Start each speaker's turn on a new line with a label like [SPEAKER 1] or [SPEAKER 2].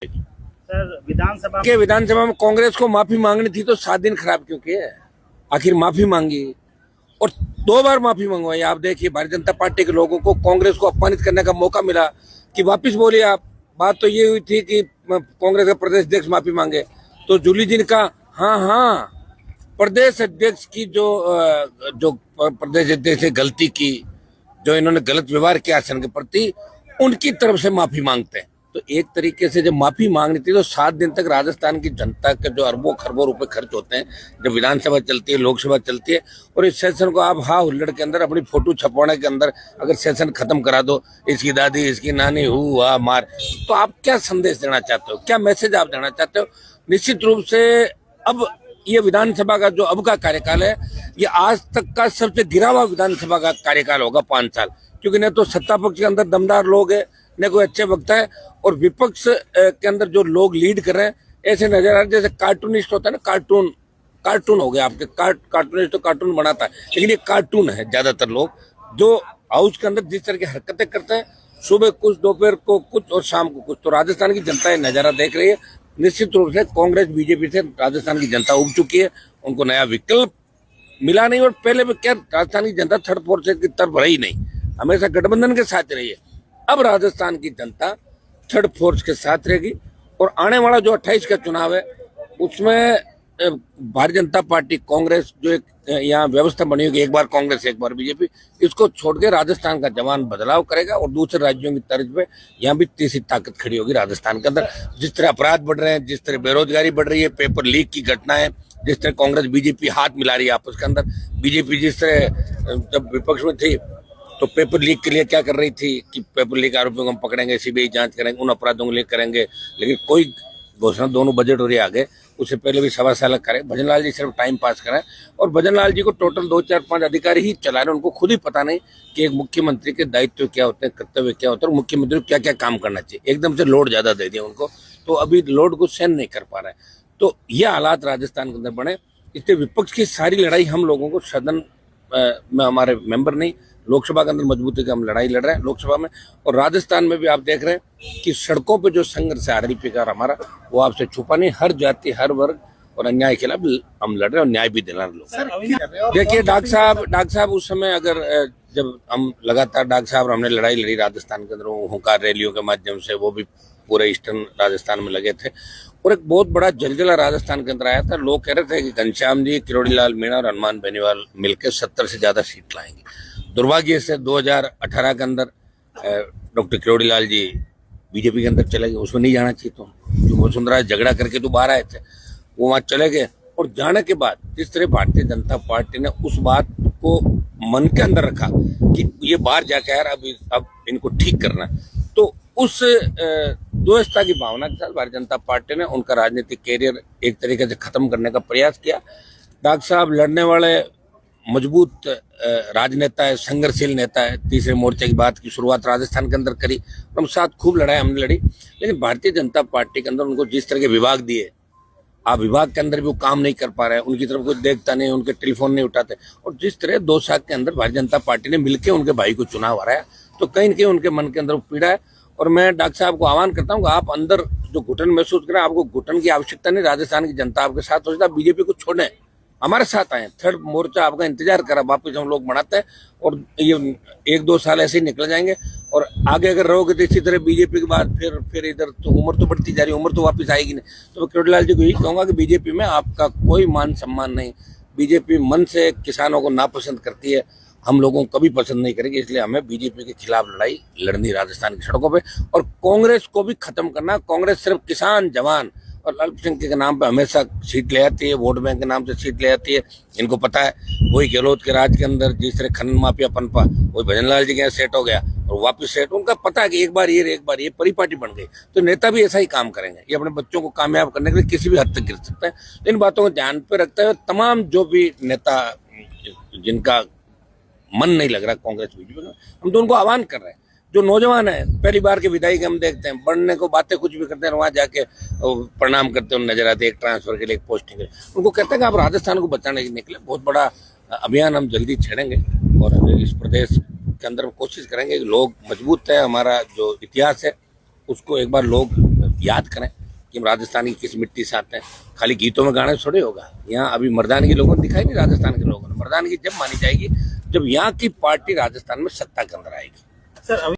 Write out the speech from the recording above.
[SPEAKER 1] Sir विधानसभा में कांग्रेस को माफी मांगनी थी तो 7 दिन खराब क्यों किए? आखिर माफी मांगी और 2 बार माफी मंगवाई। आप देखिए भारतीय जनता पार्टी के लोगों को कांग्रेस को अपमानित करने का मौका मिला कि वापिस बोलिए आप। बात तो ये हुई थी कि कांग्रेस का प्रदेश अध्यक्ष माफी मांगे, तो जूली जी ने कहा हाँ प्रदेश अध्यक्ष की जो प्रदेश अध्यक्ष ने गलती की, जो इन्होंने गलत व्यवहार किया आसन के प्रति, उनकी तरफ से माफी मांगते हैं। तो एक तरीके से जब माफी मांगनी थी तो 7 दिन तक राजस्थान की जनता के जो अरबों खरबों रुपए खर्च होते हैं, जब विधानसभा चलती है, लोकसभा चलती है, और इस सेशन को आप हाँ हुल्लड़ के अंदर अपनी फोटो छपवाने के अंदर अगर सेशन खत्म करा दो, इसकी दादी इसकी नानी हुआ मार, तो आप क्या संदेश देना चाहते हो, क्या मैसेज आप देना चाहते हो? निश्चित रूप से अब ये विधानसभा का जो अब का कार्यकाल है, ये आज तक का सबसे गिरा हुआ विधानसभा का कार्यकाल होगा 5 साल, क्योंकि न तो सत्ता पक्ष के अंदर दमदार लोग है, न कोई अच्छे वक्ता है, और विपक्ष के अंदर जो लोग लीड कर रहे हैं ऐसे नजर आ रहे जैसे कार्टूनिस्ट होता है ना, कार्टून हो गया आपके। कार्टूनिस्ट तो कार्टून बनाता है, लेकिन ये कार्टून है ज्यादातर लोग, जो हाउस के अंदर जिस तरह की हरकतें करते हैं, सुबह कुछ, दोपहर को कुछ और शाम को कुछ। तो राजस्थान की जनता ये नजारा देख रही है। निश्चित रूप से कांग्रेस बीजेपी से राजस्थान की जनता उब चुकी है, उनको नया विकल्प मिला नहीं। और पहले भी क्या राजस्थान की जनता थर्ड फोर्थ की तरफ रही नहीं, हमेशा गठबंधन के साथ रही है। अब राजस्थान की जनता थर्ड फोर्स के साथ रहेगी, और आने वाला जो 28 का चुनाव है उसमें भारतीय जनता पार्टी कांग्रेस जो एक यहाँ व्यवस्था बनी होगी, एक बार कांग्रेस एक बार बीजेपी, इसको छोड़ के राजस्थान का जवान बदलाव करेगा, और दूसरे राज्यों की तर्ज पे यहाँ भी तीसरी ताकत खड़ी होगी राजस्थान के अंदर। जिस तरह अपराध बढ़ रहे हैं, जिस तरह बेरोजगारी बढ़ रही है, पेपर लीक की घटनाएं, जिस तरह कांग्रेस बीजेपी हाथ मिला रही है आपस के अंदर, बीजेपी जिस तरह जब विपक्ष में थी तो पेपर लीक के लिए क्या कर रही थी कि पेपर लीक आरोपियों को हम पकड़ेंगे, सीबीआई जांच करेंगे, उन अपराधों को लीक करेंगे, लेकिन कोई घोषणा दोनों बजट हो रही आगे, उससे पहले भी 1.25 साल करें। भजनलाल जी सिर्फ टाइम पास करें, और भजनलाल जी को टोटल 2, 4, 5 अधिकारी ही चला रहे हैं, उनको खुद ही पता नहीं कि एक मुख्यमंत्री के दायित्व क्या होते हैं, कर्तव्य क्या होते हैं, और मुख्यमंत्री को क्या क्या काम करना चाहिए। एकदम से लोड ज्यादा दे दिया उनको, तो अभी लोड को सहन नहीं कर पा रहे हैं। तो ये हालात राजस्थान के अंदर बने, इसलिए विपक्ष की सारी लड़ाई हम लोगों को सदन में, हमारे मेंबर नहीं, लोकसभा के अंदर मजबूती की हम लड़ाई लड़ रहे हैं लोकसभा में, और राजस्थान में भी आप देख रहे हैं कि सड़कों पे जो संघर्ष है आरएलपी का हमारा, वो आपसे छुपा नहीं। हर जाति, हर वर्ग और अन्याय के खिलाफ हम लड़ रहे हैं, और न्याय भी दिला रहे लोग। देखिए डॉक्टर साहब उस समय अगर जब हम लगातार डॉक्टर साहब हमने लड़ाई लड़ी राजस्थान के अंदर, हुंकार रैलियों के माध्यम से, वो भी पूरे ईस्टर्न राजस्थान में लगे थे, और एक बहुत बड़ा जलजला राजस्थान के अंदर आया था। लोग कह रहे थे कि घनश्याम जी, किरोड़ीलाल मीणा और हनुमान बेनीवाल मिलकर 70 से ज्यादा सीट लाएंगे। दुर्भाग्य से 2018 के अंदर डॉक्टर किरोड़ीलाल जी बीजेपी के अंदर चले गए, उसमें नहीं जाना चाहिए। तो जो वसुंधरा झगड़ा करके तो बाहर आए थे, वो वहां चले गए, और जाने के बाद जिस तरह भारतीय जनता पार्टी ने उस बात को मन के अंदर रखा कि ये बाहर जाके यार अब इनको ठीक करना, तो उस द्वेषता की भावना के साथ भारतीय जनता पार्टी ने उनका राजनीतिक कैरियर एक तरीके से खत्म करने का प्रयास किया। डॉक्टर साहब लड़ने वाले मजबूत राजनेता है, संघर्षशील नेता है। तीसरे मोर्चे की बात की शुरुआत राजस्थान के अंदर करी, हम साथ खूब लड़ाई हमने लड़ी, लेकिन भारतीय जनता पार्टी के अंदर उनको जिस तरह के विभाग दिए, आप विभाग के अंदर भी वो काम नहीं कर पा रहे हैं, उनकी तरफ कोई देखता नहीं, उनके टेलीफोन नहीं उठाते, और जिस तरह 2 साल के अंदर भारतीय जनता पार्टी ने मिलकर उनके भाई को चुनाव हराया, तो कहीं न कहीं उनके मन के अंदर वो पीड़ा है। और मैं डॉक्टर साहब को आह्वान करता हूँ, आप अंदर जो घुटन महसूस करें, आपको घुटन की आवश्यकता नहीं, राजस्थान की जनता आपके साथ हो जाता, बीजेपी को छोड़ें, हमारे साथ आए। थर्ड मोर्चा आपका इंतजार करा, वापस हम लोग बनाते हैं, और ये 1-2 साल ऐसे ही निकल जाएंगे, और आगे अगर रहोगे तो इसी तरह बीजेपी के बाद फिर इधर तो उम्र तो बढ़ती जा रही है, उम्र तो वापस आएगी नहीं। तो मैं किरोड़ीलाल जी को यही कहूंगा कि बीजेपी में आपका कोई मान सम्मान नहीं, बीजेपी मन से किसानों को नापसंद करती है, हम लोगों को कभी पसंद नहीं करेंगे, इसलिए हमें बीजेपी के खिलाफ लड़ाई लड़नी राजस्थान की सड़कों पे, और कांग्रेस को भी खत्म करना। कांग्रेस सिर्फ किसान, जवान और अल्पसंख्यक के नाम पे हमेशा सीट ले आती है, वोट बैंक के नाम से सीट ले आती है। इनको पता है वही गहलोत के राज के अंदर जिस तरह खनन माफिया पनपा, वही भजनलाल जी के यहाँ सेट हो गया और वापस सेट। उनका पता है कि एक बार ये परिपाटी बन गई, तो नेता भी ऐसा ही काम करेंगे, ये अपने बच्चों को कामयाब करने के लिए किसी भी हद तक गिर सकता है। तो इन बातों को ध्यान पे रखते हुए तमाम जो भी नेता जिनका मन नहीं लग रहा कांग्रेस बीजेपी में, हम तो उनको आह्वान कर रहे हैं। जो नौजवान है, पहली बार के विधायक हम देखते हैं, बढ़ने को बातें कुछ भी करते हैं, वहां जाके प्रणाम करते हुए नजर आते हैं, एक ट्रांसफर के लिए, एक पोस्टिंग के लिए। उनको कहते हैं कि आप राजस्थान को बचाने के निकले, बहुत बड़ा अभियान हम जल्दी छेड़ेंगे, और इस प्रदेश के अंदर कोशिश करेंगे कि लोग मजबूत है, हमारा जो इतिहास है उसको एक बार लोग याद करें कि हम राजस्थान की किस मिट्टी से आते हैं। खाली गीतों में गाने थोड़े होगा। यहाँ अभी मर्दानगी लोगों ने दिखाई नहीं, राजस्थान के लोगों ने। मर्दानगी जब मानी जाएगी जब यहाँ की पार्टी राजस्थान में सत्ता के अंदर आएगी।
[SPEAKER 2] सर अभी